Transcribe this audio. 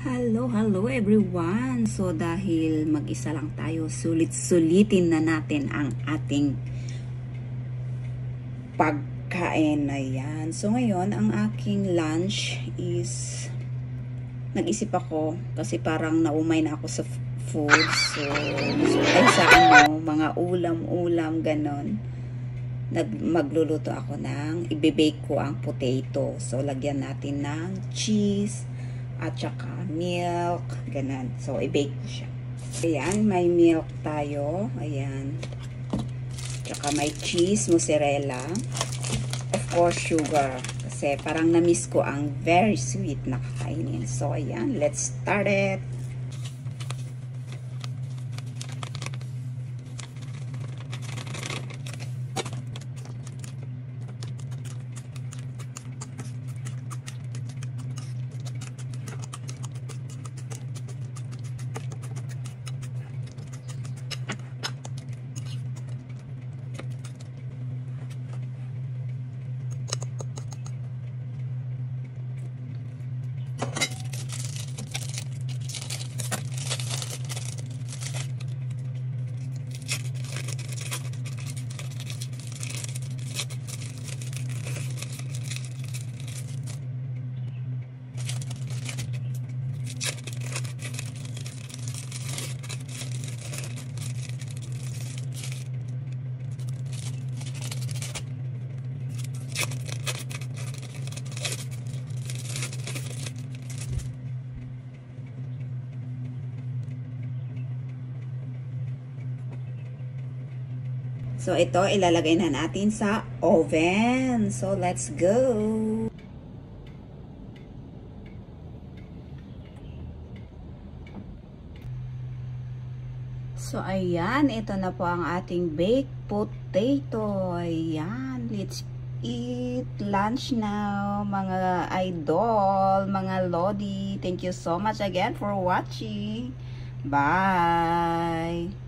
Hello everyone! So dahil mag-isa lang tayo, sulit-sulitin na natin ang ating pagkain na yan. So ngayon, ang aking lunch is, nag-isip ako kasi parang naumay na ako sa food. So mga ulam-ulam ganon. Magluluto ako ng, ibibake ko ang potato. So lagyan natin ng cheese at saka milk, ganun. So, i-bake ko siya. Ayan, may milk tayo. Ayan. Tsaka may cheese, mozzarella. Of course, sugar. Kasi parang na-miss ko ang very sweet na kakainin. So, ayan. Let's start it. So, ito, ilalagay na natin sa oven. So, let's go! So, ayan. Ito na po ang ating baked potato. Ayan. Let's eat lunch now, mga idol, mga lodi. Thank you so much again for watching. Bye!